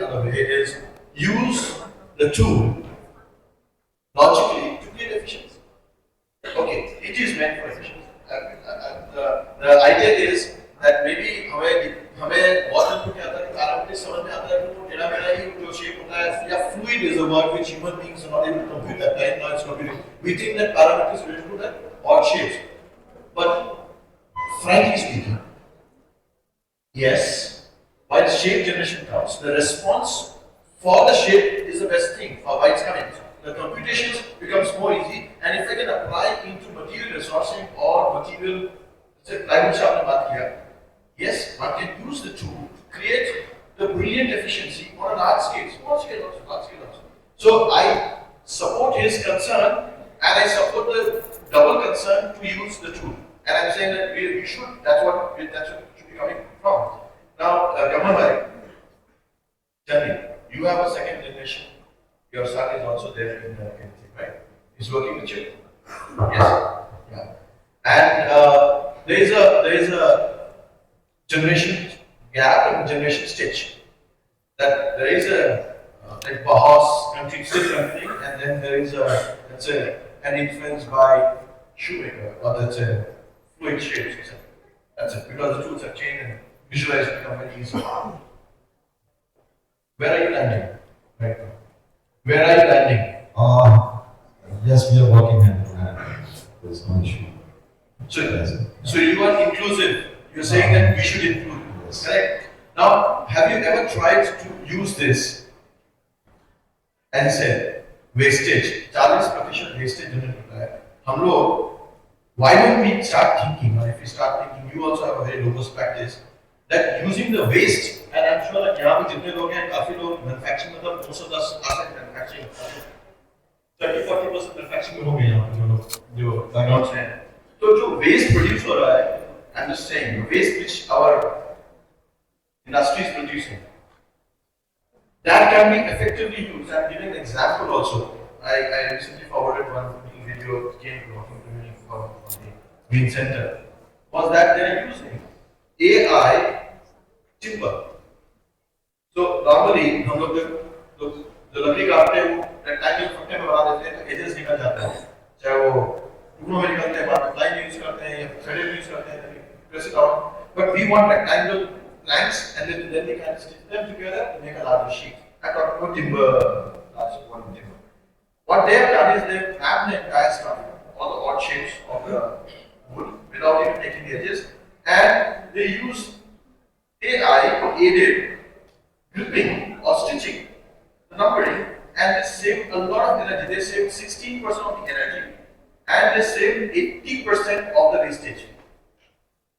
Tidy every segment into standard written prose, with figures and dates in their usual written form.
Another way is use the tool logically to create efficiency. Okay, it is meant for efficiency. The idea is that maybe हमें बहुत लोगों को क्या आता है कि पैरामीटर्स समझ में आता है कि वो टेढ़ा मेढ़ा ही जो शेप होता है या fluid is a word which human beings are not able to compute that time. Now it's computing. We think that parameters relate to that odd shapes, but frankly speaking, yes, while shape generation comes, the response for the shape is the best thing for why it's coming. The computations becomes more easy, and if I can apply into material resourcing or material, say, plywood से आपने बात किया, yes, one can use the tool to create the brilliant efficiency on a large scale, small scale also, large scale also. So I support his concern, and I support the double concern to use the tool. And I'm saying that we should. That's what it should be coming from. Now, Gamal, tell me, you have a second generation. Your son is also there in the thing, right? He's working with you. Yes. Yeah. And there is a generation gap and generation stitch. That there is a like Bahas country stitch company, and then there is an influence by shoemaker, or that's a fluid shapes, etc. That's it. Because the tools have changed and visualize become very easy. Where are you landing right now? Where are you landing? Yes, we are working hand to hand. There's no issue. So you are inclusive. You're saying that we should include. Yes. Correct? Now, have you ever tried to use this and said wastage? 40% wastage generate होता है. हम लोग, why don't we start thinking, or if we start thinking, you also have a very robust practice, that using the waste, and I'm sure that यहाँ पे जितने लोग हैं, काफी लोग manufacturing मतलब most of us are in manufacturing. 30-40% manufacturing में हो गए यहाँ पे जो backgrounds हैं. तो जो waste produce हो रहा है, I'm just saying, the waste which our industry is producing, that can be effectively used. I'm giving an example also. I recently forwarded one video came talking to me from the Green Center. Was that they're using AI timber. So normally हम लोग जो लकड़ी काटते हैं वो rectangle फट्टे में बना देते हैं तो एजेस निकल जाते हैं. चाहे वो टुकड़ों में निकलते हैं, बाद में प्लाइन यूज करते हैं या थ्रेडेड यूज करते हैं, press it down. But we want rectangle planks, and then we can stitch them together to make a larger sheet. I talked about timber, large one timber. What they have done is they've mapped the entire stuff, all the odd shapes of the wood without even taking the edges, and they use AI-aided gripping or stitching, the numbering, and they save a lot of energy. They save 16% of the energy, and they save 80% of the wastage.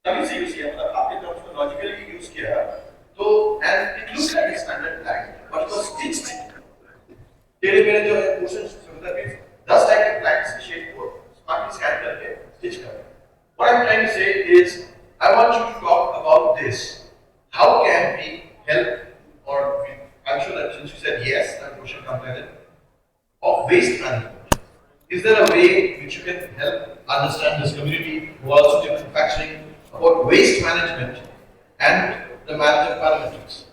तभी से use किया, मतलब आपके तरफ से logically use किया, तो and it looks like a standard plank, but it was stitched. तेरे मेरे जो है portions मतलब कि 10 टाइप के planks की shape को smartly scan करके stitch कर. What I'm trying to say is, I want you to talk about this. How can we help, or I'm sure that since you said yes, that question comes like that, of waste management. Is there a way which you can help understand this community who also do manufacturing about waste management and the management parametrics?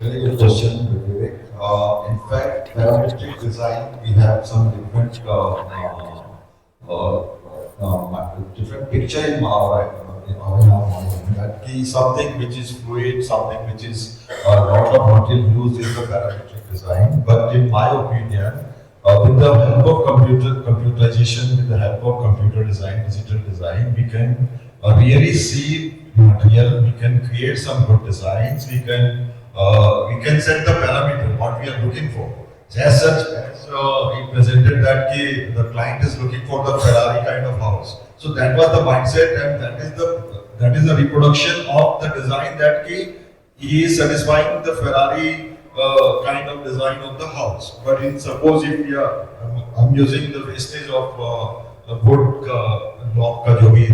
Very good question, Vivek. In fact, parametric design, we have some different different picture in our mind. That is something which is fluid, something which is a lot of material used in the parametric design. But in my opinion, with the help of computerization, with the help of computer design, digital design, we can really see material. We can create some good designs. We can set the parameter what we are looking for. As such, as he presented that the client is looking for the Ferrari kind of house. So that was the mindset, and that is the reproduction of the design that he is satisfying the Ferrari kind of design of the house. But suppose if we are, I'm using the wastage of wood block का जो भी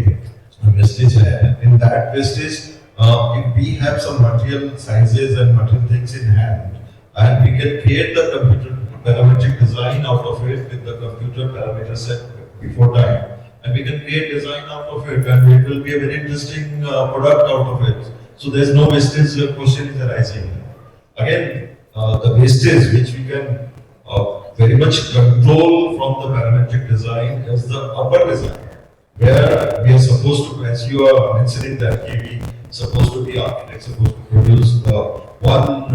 wastage है, in that wastage, if we have some material sizes and material things in hand, and we can create the computer parametric design out of it with the computer parameter set before time, and we can create design out of it, and it will be a very interesting product out of it. So there's no wastage question is arising. again, the wastage which we can very much control from the parametric design is the upper design, where we are supposed to, as you are mentioning that we supposed to be architects, supposed to produce one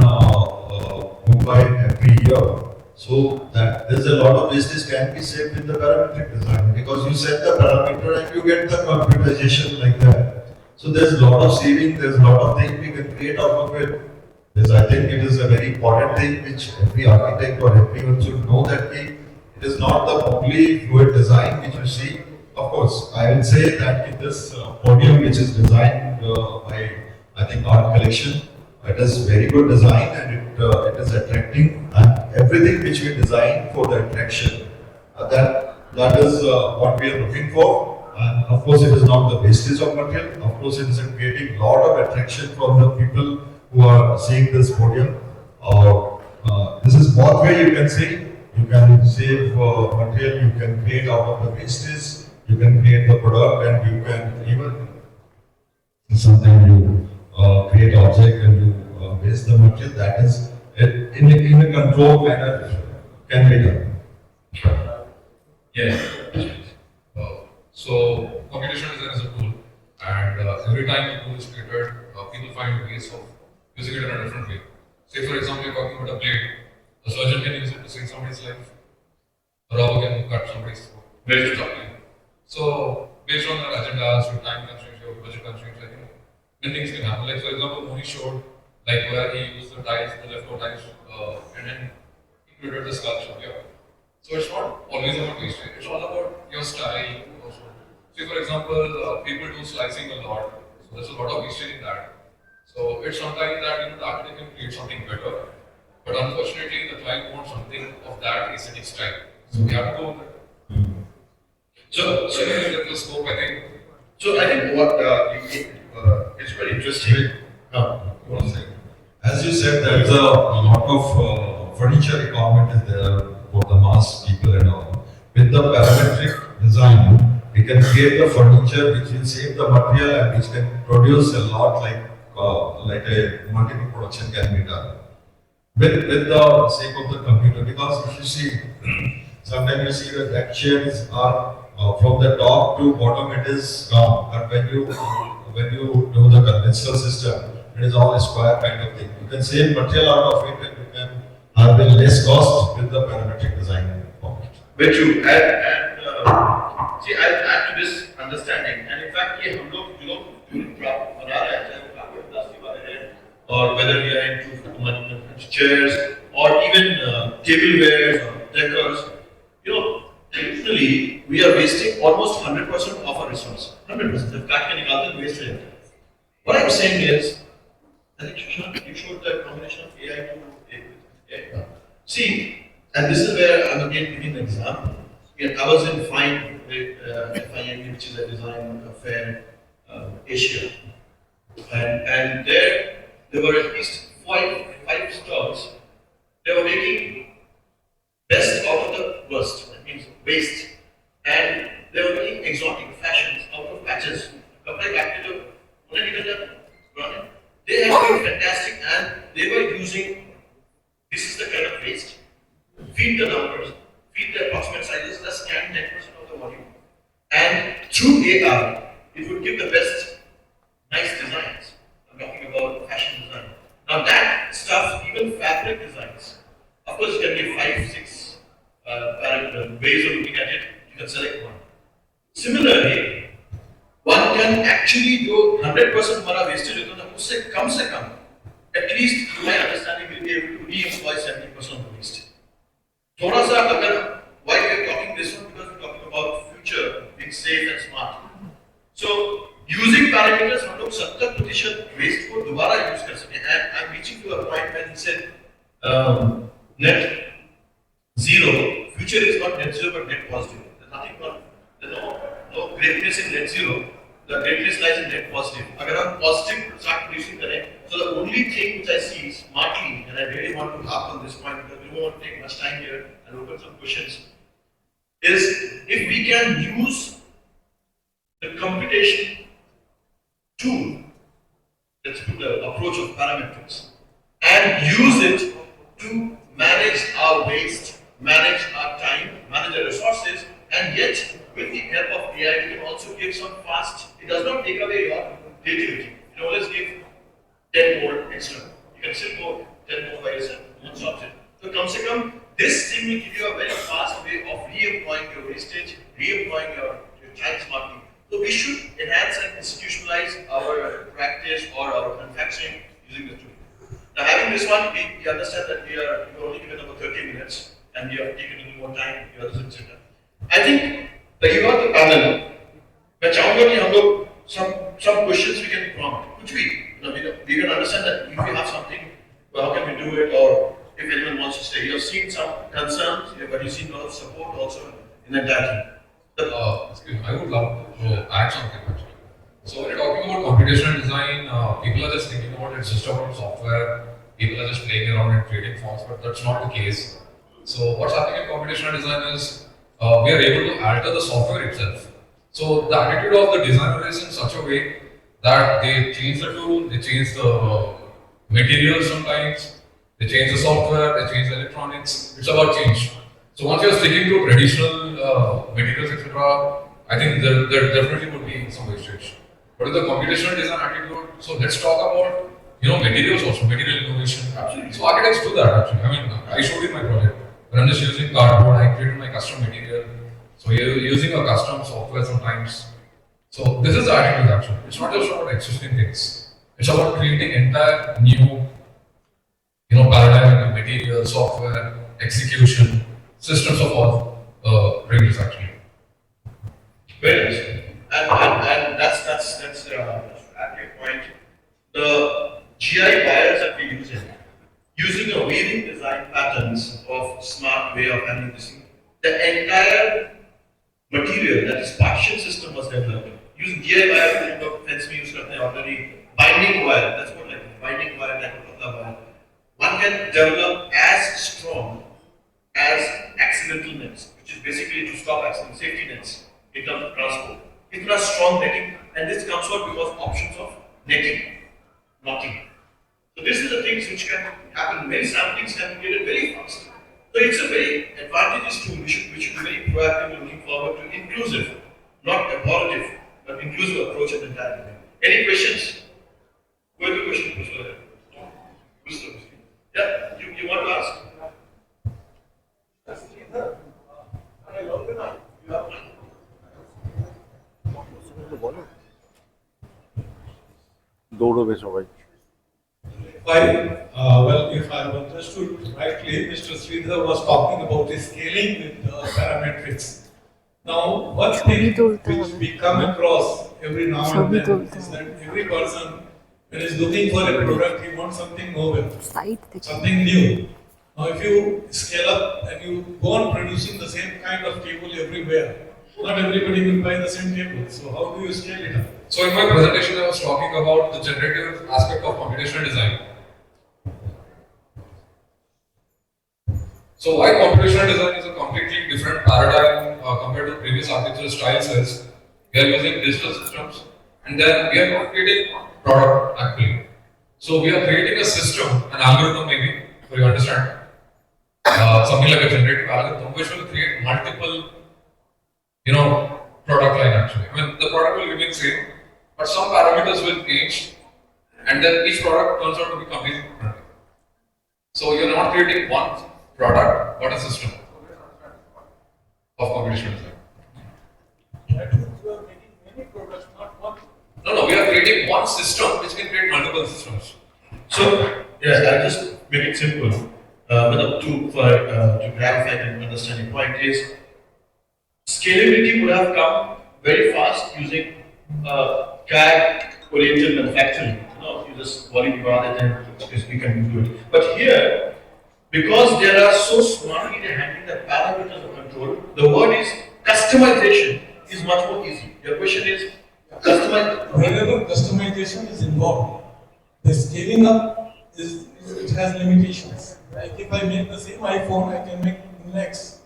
mobile every year. So that there's a lot of wastage can be saved in the parametric design because you set the parameter and you get the computation like that. So there's a lot of saving, there's a lot of things we can create out of it. This, I think it is a very important thing which every architect or everyone should know that it is not the only fluid design which you see. Of course, I will say that in this podium which is designed by, I think, Art Collection, it is very good design and it is attracting, and everything which we design for the attraction, that is what we are looking for. And of course, it is not the wastage of material. Of course, it is creating a lot of attraction from the people who are seeing this podium. This is both way you can see. You can save material, you can create out of the wastage, you can create the product, and you can even sometimes you create object and you waste the material. That is in a controlled manner can be done. Yeah. So computation design is a tool, and every time a tool is created, people find ways of using it in a different way. Say, for example, you're talking about a blade. A surgeon can use it to save somebody's life. A robber can cut somebody's throat. Very exactly. So, based on your agendas, your time constraints, your budget constraints, like, many things can happen. Like, for example, Moni showed like where he used the tiles, the leftover tiles, and then included the sculpture. Yeah. So it's not always about wastage. It's all about your style also. Say, for example, people do slicing a lot. So there's a lot of wastage in that. So it's sometimes that the architect can create something better. But unfortunately, the client wants something of that aesthetic style. So we have to go with it. So the scope, I think. So I think what it's very interesting. One second. As you said, there is a lot of furniture requirement is there for the mass people and all. With the parametric design, we can create the furniture which will save the material and which can produce a lot like a multiple production can be done. With the sake of the computer, because if you see, sometimes you see the deck chairs are from the top to bottom it is round, but when you do the conventional system, it is all a square kind of thing. You can save material out of it and you can have a less cost with the parametric design. Very true. And see, I'll add to this understanding. And in fact, ये हम लोग जो craft बना रहे हैं, चाहे वो काफी industry वाले हैं, or whether we are into chairs or even tableware or decors, traditionally we are wasting almost 100% of our resource. 100%. The fact can निकालते हैं waste है. What I'm saying is, I think you showed the combination of AI to AI. See, and this is where I'm again giving an example. I was in FINE, FIME, which is a design fair, Asia, and there were at least five stalls. They were making best out of the worst. That means waste, and they were making exotic fashions out of patches. Compare back to the they have been fantastic, and they were using. This is the kind of waste. Feed the numbers, feed the approximate sizes, just scan 10% of the volume. And through AI, it would give the best, nice designs. I'm talking about fashion design. Now that stuff, even fabric designs, of course, it can be 5, 6 ways of looking at it. You can select one. Similarly, one can actually do 100% हमारा wastage होता है, उससे कम, at least to my understanding, will be able to re-employ 70% of the waste. थोड़ा सा अगर why we are talking this one, because we are talking about future being safe and smart. So using parameters, हम लोग 70% waste को दोबारा use कर सकें. And I'm reaching to a point when he said net zero. Future is not net zero but net positive. There's nothing wrong. There's no greatness in net zero. The greatness lies in net positive. अगर हम positive start producing करें, so the only thing which I see smartly, and I really want to harp on this point because we don't want to take much time here and open some questions, is if we can use the computation tool, let's put the approach of parametrics, and use it to manage our waste, manage our time, manage our resources, and yet with the help of AI, we can also give some fast. It does not take away your creativity. You always give 10 more extra. You can still go 10 more by yourself. One stops it. So come se come, this thing will give you a very fast way of reemploying your wastage, reemploying your time smartly. So we should enhance and institutionalize our practice or our manufacturing using this tool. Now having this one, we understand that we are only given about 30 minutes and we have taken a little more time, the others, etc. I think the युवा के panel, मैं चाहूँगा कि हम लोग some questions we can prompt, which we can understand that if we have something, well, how can we do it, or if anyone wants to stay. You have seen some concerns, but you've seen a lot of support also in the entire team. Excuse me, I would love to add something actually. So when you're talking about computational design, people are just thinking about it's just about software, people are just playing around and creating forms, but that's not the case. So what's happening in computational design is we are able to alter the software itself. So the attitude of the designer is in such a way that they change the tool, they change the materials sometimes, they change the software, they change the electronics. It's about change. So once you're sticking to traditional materials, etc., I think there definitely would be some wastage. But with the computational design attitude, so let's talk about materials also, material innovation. Absolutely. So architects do that actually. I mean, I showed in my project. But I'm just using cardboard, I created my custom material. So you're using a custom software sometimes. So this is the attitude actually. It's not just about existing things. It's about creating entire new, paradigm, material, software, execution, systems of all ranges actually. Very nice. And that's at your point. The GI wires that we're using a weaving design patterns of smart way of handling this thing. The entire material, that is partition system, was developed. Using GI wire, fence we use ordinary binding wire. That's what like binding wire, that wire. One can develop as strong as accidental nets, which is basically to stop accident safety nets in terms of transport. It has strong netting, and this comes out because of options of netting, knotting. So this is the things which can happen. Many samplings can be created very fast. So it's a very advantageous tool. We should be very proactive, looking forward to inclusive, not abortive, but inclusive approach at the entire thing. Any questions? Who has a question? Yeah, you want to ask? দৌড়বে সবাই Well, if I understood rightly, Mr. Sridhar was talking about the scaling with parametrics. Now, one thing which we come across every now and then is that every person, when he's looking for a product, he wants something novel, something new. Now, if you scale up and you go on producing the same kind of table everywhere, not everybody will buy the same table. So, how do you scale it up? So in my presentation, I was talking about the generative aspect of computational design. So why computational design is a completely different paradigm compared to previous architectural styles is we are using digital systems and then we are not creating product actually. So we are creating a system, an algorithm maybe, so you understand, something like a generative algorithm which will create multiple, product line actually. I mean the product will remain same, but some parameters will change and then each product turns out to be completely different. So you're not creating one product, but a system of computational design. That means you are making many products, not one. No, we are creating one system which can create multiple systems. So, yes, I'll just make it simple. To clarify and understand your point is, scalability would have come very fast using CAD-oriented manufacturing. You just volume rather than we can do it. But here, because they are so smartly handling the parameters of control, the word is customization is much more easy. Your question is wherever customization is involved, the scaling up it has limitations. Like if I make the same iPhone, I can make next.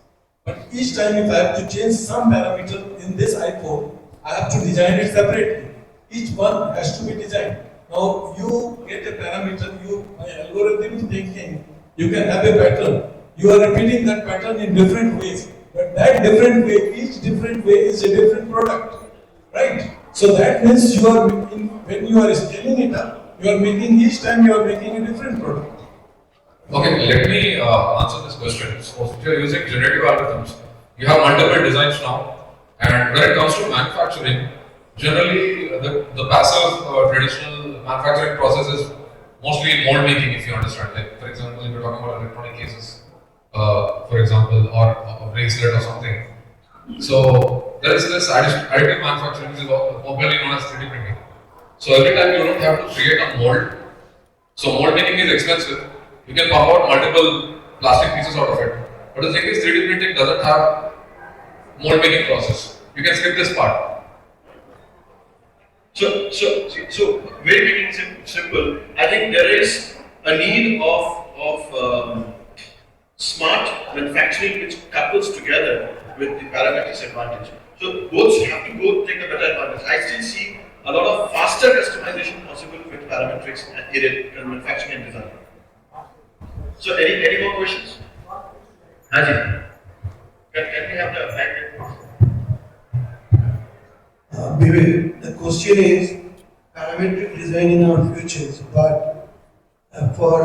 But each time if I have to change some parameter in this iPhone, I have to design it separately. Each one has to be designed. Now you get a parameter, by algorithm thinking, you can have a pattern. You are repeating that pattern in different ways. But that different way, each different way is a different product. Right? So that means when you are scaling it up, you are making each time you are making a different product. Okay, let me answer this question. So, if you are using generative algorithms, you have multiple designs now, and when it comes to manufacturing, generally the passive traditional manufacturing process is mostly mold making, if you understand. Like, for example, if you're talking about electronic cases, for example, or a bracelet or something. So, there is this additive manufacturing, which is popularly known as 3D printing. So, every time you don't have to create a mold. So mold making is expensive. You can pump out multiple plastic pieces out of it. But the thing is, 3D printing doesn't have mold making process. You can skip this part. So very making it simple. I think there is a need of smart manufacturing which couples together with the parametrics advantage. So both have to both take a better advantage. I still see a lot of faster customization possible with parametrics and manufacturing and design. So any more questions? Haji, can we have the back? The question is parametric design in our futures, but for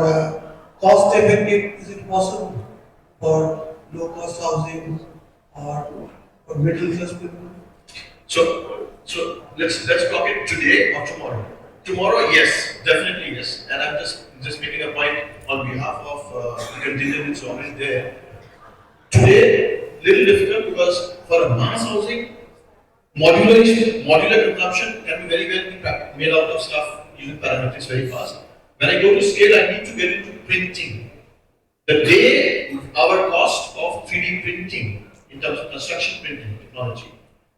cost effective, is it possible for low cost housing or for middle class people? So let's talk it today or tomorrow. Tomorrow, yes, definitely yes. And I'm just making a point on behalf of the contingent that's already there. Today, little difficult because for a mass housing, modular consumption can be very well made out of stuff using parametrics very fast. When I go to scale, I need to get into printing. The day our cost of 3D printing in terms of construction printing technology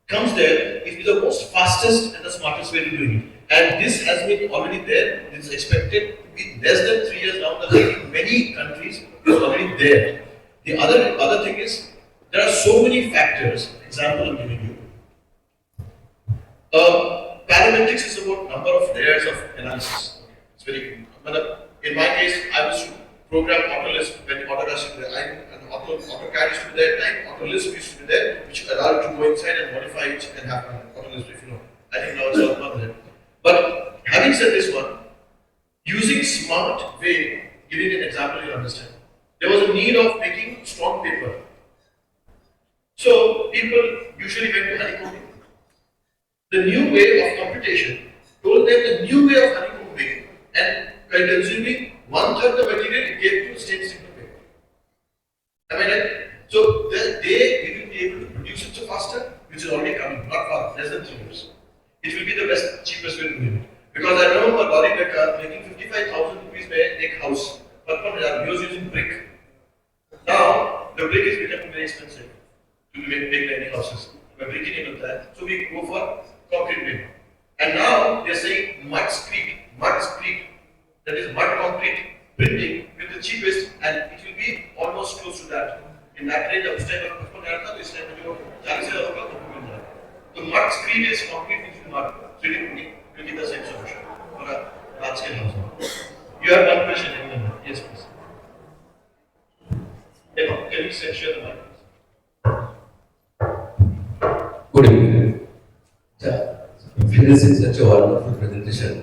comes there, it is the most fastest and the smartest way to do it. And this has been already there. This is expected to be less than 3 years down the line in many countries. It's already there. The other thing is there are so many factors. Example I'm giving you. Parametrics is about number of layers of analysis. It's very. In my case, I was to program Autolist when Autodesk was there. AutoCAD used to be there at time. Autolist used to be there, which allowed you to go inside and modify it and have an Autolist if you know. I think now it's all permanent. But having said this one, using smart way, giving an example you understand. There was a need of making strong paper. So people usually went to honeycombing. The new way of computation told them the new way of honeycombing and by consuming 1/3 the material it gave to stainless steel paper. Am I right? So they will be able to produce it so faster, which is already coming, not far, less than 3 years. It will be the best, cheapest way to do it. Because I remember Lorry Becker making 55,000 rupees per egg house. But he was using brick. Now the brick is becoming very expensive to make big tiny houses. By breaking into that, so we go for concrete building. And now they are saying mud screed, that is mud concrete building with the cheapest, and it will be almost close to that. In that range, of this time of this time the mud screed is concrete into mud, 3D printing will be the same solution for a large scale house. You have one question, anyone? Yes, please. Can you share the mic? Good evening. This is such a wonderful presentation.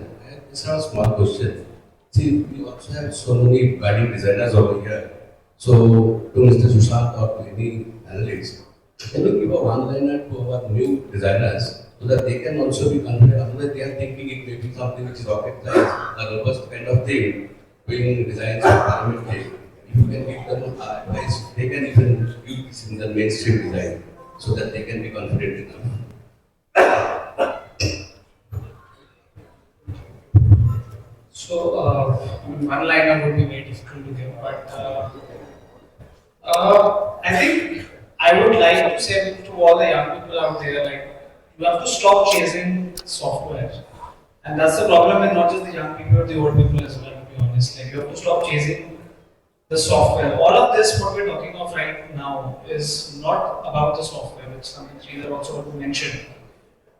It's not a small question. See, we also have so many budding designers over here. So, to Mr. Sushant or to any analyst, can you give a one-liner to our new designers so that they can also be confident? Otherwise, they are thinking it may be something which is rocket science, a robust kind of thing, doing designs or parametric. If you can give them advice, they can even use this in the mainstream design so that they can be confident enough. So, one liner would be very difficult to give, but I think I would like to say to all the young people out there, like, you have to stop chasing software. And that's the problem with not just the young people, but the old people as well, to be honest. Like, you have to stop chasing the software. All of this, what we're talking of right now, is not about the software, which something Sridhar also mentioned.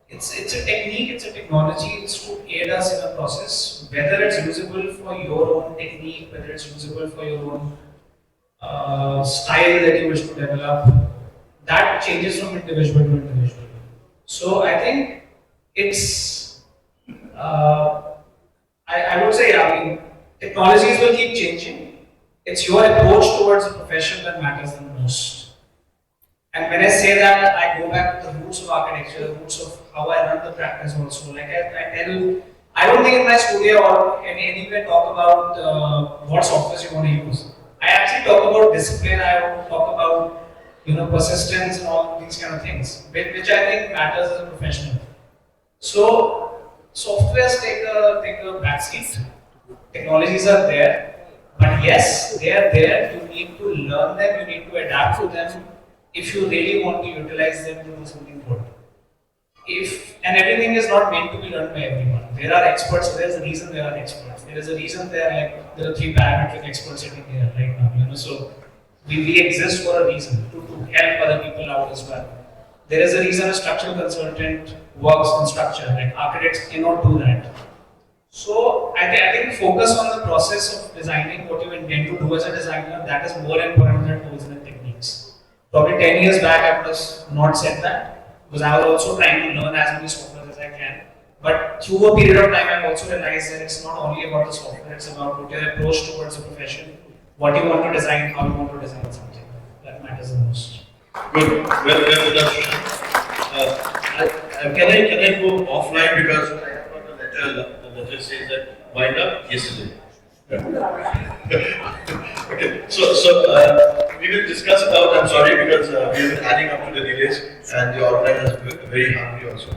it's a technique, it's a technology, it's to aid us in a process, whether it's usable for your own technique, whether it's usable for your own style that you wish to develop, that changes from individual to individual. So I think it's, I would say, I mean, technologies will keep changing. It's your approach towards the profession that matters the most. And when I say that, I go back to the roots of architecture, the roots of how I run the practice also. Like I tell, I don't think in my studio or anywhere talk about what softwares you want to use. I actually talk about discipline, I talk about persistence and all these kind of things, which I think matters as a professional. So softwares take a backseat. Technologies are there, but yes, they are there. You need to learn them, you need to adapt to them if you really want to utilize them to do something good. And everything is not meant to be done by everyone. There are experts, so there's a reason there are experts. There is a reason there are 3 parametric experts sitting here right now. So we exist for a reason, to help other people out as well. There is a reason a structural consultant works on structure, like architects cannot do that. So I think focus on the process of designing what you intend to do as a designer, that is more important than tools and techniques. Probably 10 years back I would have not said that, because I was also trying to learn as many software as I can. But through a period of time I've also realized that it's not only about the software, it's about what your approach towards the profession, what you want to design, how you want to design something. That matters the most. Good. Well done. Can I go offline because I have got a letter. The letter says that wind up yesterday. Okay. So we will discuss about. I'm sorry because we have been adding up to the delays, and the organizer is very hungry also.